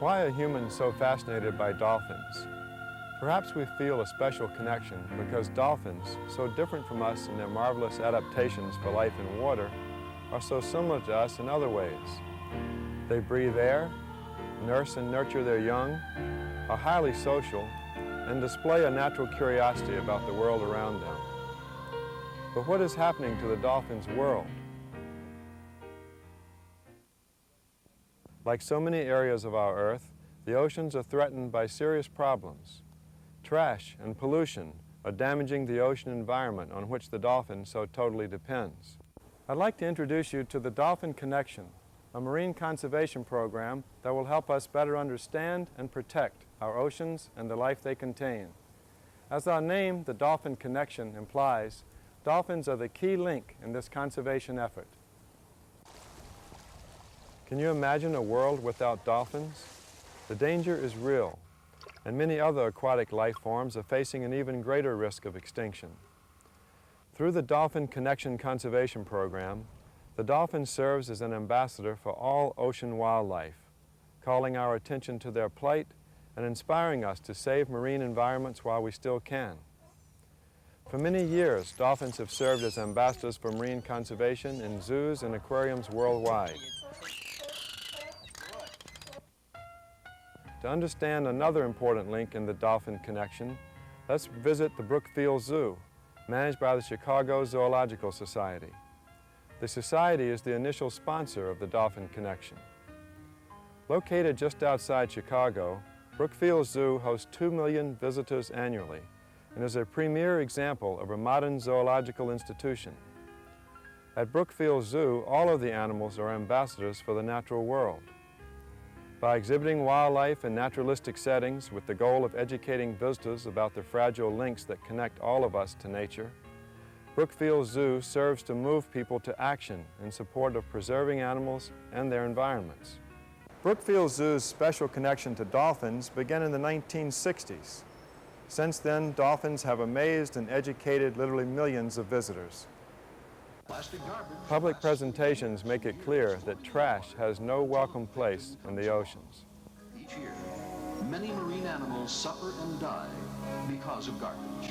Why are humans so fascinated by dolphins? Perhaps we feel a special connection because dolphins, so different from us in their marvelous adaptations for life in water, are so similar to us in other ways. They breathe air, nurse and nurture their young, are highly social, and display a natural curiosity about the world around them. But what is happening to the dolphin's world? Like so many areas of our Earth, the oceans are threatened by serious problems. Trash and pollution are damaging the ocean environment on which the dolphin so totally depends. I'd like to introduce you to the Dolphin Connection, a marine conservation program that will help us better understand and protect our oceans and the life they contain. As our name, the Dolphin Connection, implies, dolphins are the key link in this conservation effort. Can you imagine a world without dolphins? The danger is real, and many other aquatic life forms are facing an even greater risk of extinction. Through the Dolphin Connection Conservation Program, the dolphin serves as an ambassador for all ocean wildlife, calling our attention to their plight and inspiring us to save marine environments while we still can. For many years, dolphins have served as ambassadors for marine conservation in zoos and aquariums worldwide. To understand another important link in the Dolphin Connection, let's visit the Brookfield Zoo, managed by the Chicago Zoological Society. The Society is the initial sponsor of the Dolphin Connection. Located just outside Chicago, Brookfield Zoo hosts 2 million visitors annually and is a premier example of a modern zoological institution. At Brookfield Zoo, all of the animals are ambassadors for the natural world. By exhibiting wildlife in naturalistic settings with the goal of educating visitors about the fragile links that connect all of us to nature, Brookfield Zoo serves to move people to action in support of preserving animals and their environments. Brookfield Zoo's special connection to dolphins began in the 1960s. Since then, dolphins have amazed and educated literally millions of visitors. Public presentations make it clear that trash has no welcome place in the oceans. Each year, many marine animals suffer and die because of garbage.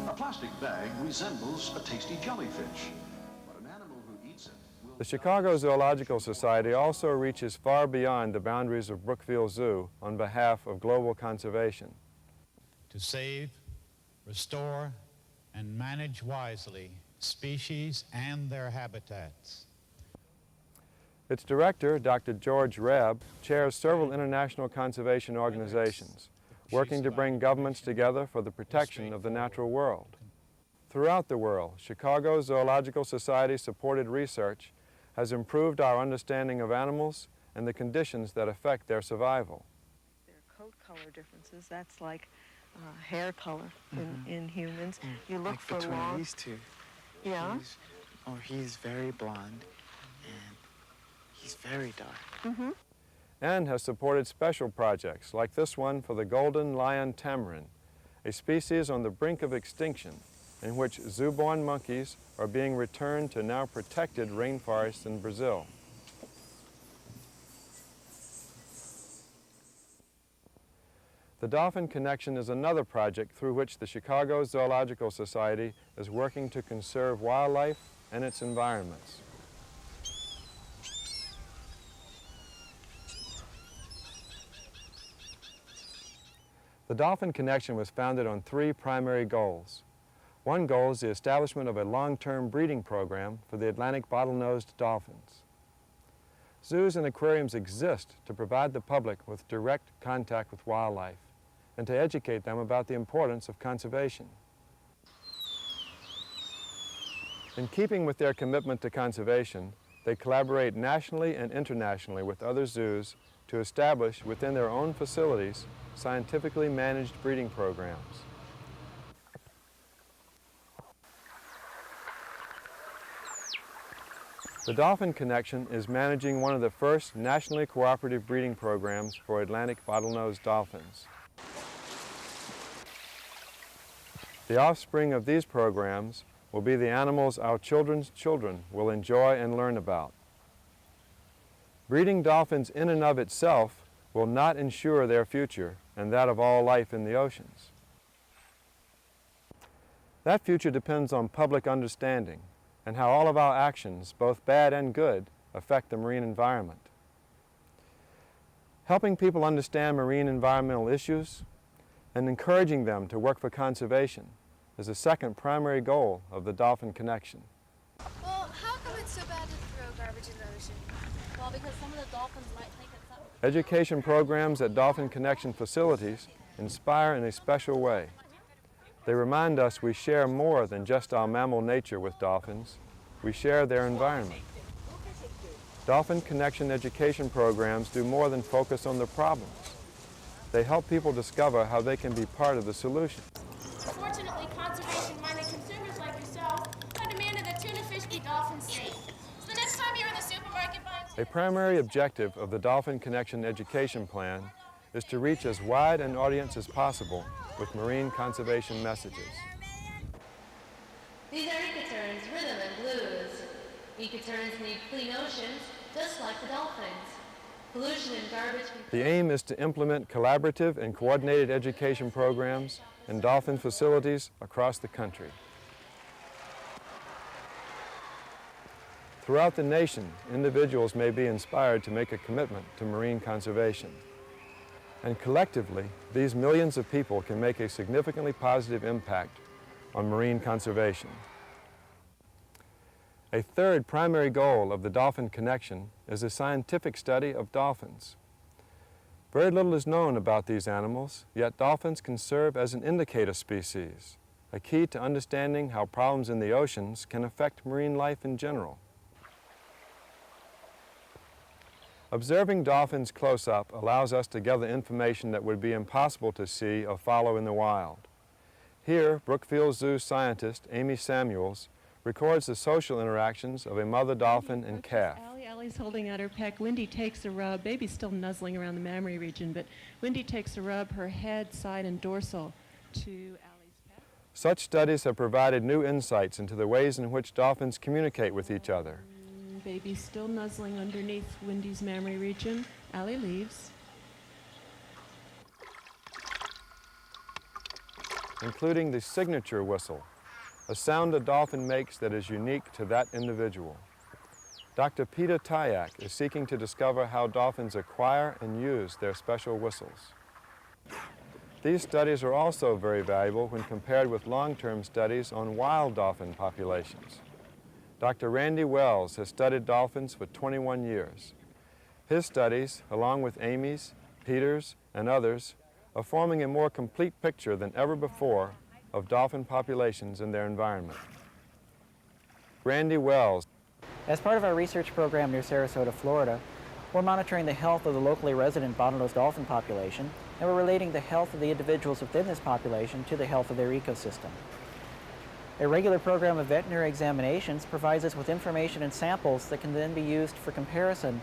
A plastic bag resembles a tasty jellyfish, but an animal who eats it will... The Chicago Zoological Society also reaches far beyond the boundaries of Brookfield Zoo on behalf of global conservation. To save, restore, and manage wisely species and their habitats. Its director, Dr. George Rebb, chairs several international conservation organizations, working to bring governments together for the protection of the natural world. Throughout the world, Chicago Zoological Society-supported research has improved our understanding of animals and the conditions that affect their survival. There are coat color differences. That's like hair color in humans. You look like for between long... these two. Yeah? He's very blonde, and he's very dark. And has supported special projects like this one for the golden lion tamarin, a species on the brink of extinction in which zoo-born monkeys are being returned to now protected rainforests in Brazil. The Dolphin Connection is another project through which the Chicago Zoological Society is working to conserve wildlife and its environments. The Dolphin Connection was founded on 3 primary goals. One goal is the establishment of a long-term breeding program for the Atlantic bottlenose dolphins. Zoos and aquariums exist to provide the public with direct contact with wildlife and to educate them about the importance of conservation. In keeping with their commitment to conservation, they collaborate nationally and internationally with other zoos to establish within their own facilities scientifically managed breeding programs. The Dolphin Connection is managing one of the first nationally cooperative breeding programs for Atlantic bottlenose dolphins. The offspring of these programs will be the animals our children's children will enjoy and learn about. Breeding dolphins in and of itself will not ensure their future and that of all life in the oceans. That future depends on public understanding and how all of our actions, both bad and good, affect the marine environment. Helping people understand marine environmental issues and encouraging them to work for conservation is the second primary goal of the Dolphin Connection. Well, how come it's so bad to throw garbage in the ocean? Well, because some of the dolphins might think it's something. Education programs at Dolphin Connection facilities inspire in a special way. They remind us we share more than just our mammal nature with dolphins. We share their environment. Dolphin Connection education programs do more than focus on the problems. They help people discover how they can be part of the solution. Unfortunately, conservation-minded consumers like yourself have demanded that tuna fish be dolphin safe. So the next time you're in the supermarket buying A primary objective of the Dolphin Connection education plan is to reach as wide an audience as possible with marine conservation messages. These are ecoterns, rhythm and blues. Ecoterns need clean oceans, just like the dolphins. Pollution and garbage can... The aim is to implement collaborative and coordinated education programs in dolphin facilities across the country. Throughout the nation, individuals may be inspired to make a commitment to marine conservation. And collectively, these millions of people can make a significantly positive impact on marine conservation. A third primary goal of the Dolphin Connection is the scientific study of dolphins. Very little is known about these animals, yet dolphins can serve as an indicator species, a key to understanding how problems in the oceans can affect marine life in general. Observing dolphins close up allows us to gather information that would be impossible to see or follow in the wild. Here, Brookfield Zoo scientist Amy Samuels records the social interactions of a mother dolphin and calf. Allie's holding out her peck. Wendy takes a rub. Baby's still nuzzling around the mammary region, but Wendy takes a rub, her head, side, and dorsal to Allie's peck. Such studies have provided new insights into the ways in which dolphins communicate with each other. Baby's still nuzzling underneath Wendy's mammary region. Allie leaves. Including the signature whistle, a sound a dolphin makes that is unique to that individual. Dr. Peter Tyak is seeking to discover how dolphins acquire and use their special whistles. These studies are also very valuable when compared with long-term studies on wild dolphin populations. Dr. Randy Wells has studied dolphins for 21 years. His studies, along with Amy's, Peter's, and others, are forming a more complete picture than ever before of dolphin populations in their environment. Randy Wells. As part of our research program near Sarasota, Florida, we're monitoring the health of the locally resident bottlenose dolphin population, and we're relating the health of the individuals within this population to the health of their ecosystem. A regular program of veterinary examinations provides us with information and samples that can then be used for comparison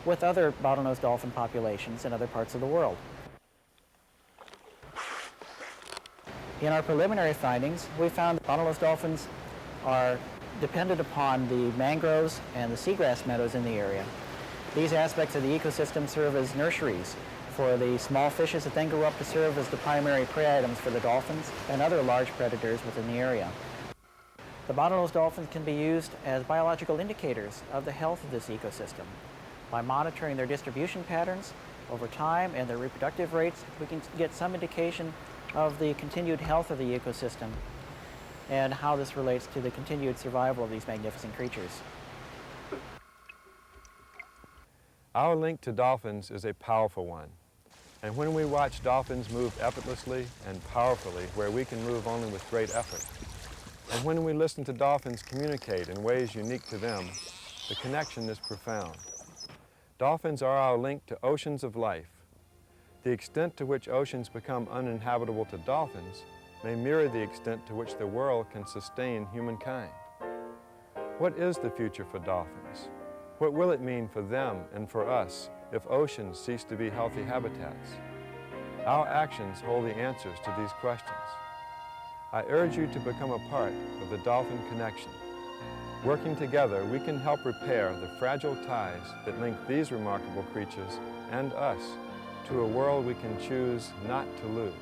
with other bottlenose dolphin populations in other parts of the world. In our preliminary findings, we found that bottlenose dolphins are dependent upon the mangroves and the seagrass meadows in the area. These aspects of the ecosystem serve as nurseries for the small fishes that then grow up to serve as the primary prey items for the dolphins and other large predators within the area. The bottlenose dolphins can be used as biological indicators of the health of this ecosystem. By monitoring their distribution patterns over time and their reproductive rates, we can get some indication of the continued health of the ecosystem and how this relates to the continued survival of these magnificent creatures. Our link to dolphins is a powerful one. And when we watch dolphins move effortlessly and powerfully where we can move only with great effort, and when we listen to dolphins communicate in ways unique to them, the connection is profound. Dolphins are our link to oceans of life. The extent to which oceans become uninhabitable to dolphins may mirror the extent to which the world can sustain humankind. What is the future for dolphins? What will it mean for them and for us if oceans cease to be healthy habitats? Our actions hold the answers to these questions. I urge you to become a part of the Dolphin Connection. Working together, we can help repair the fragile ties that link these remarkable creatures and us to a world we can choose not to lose.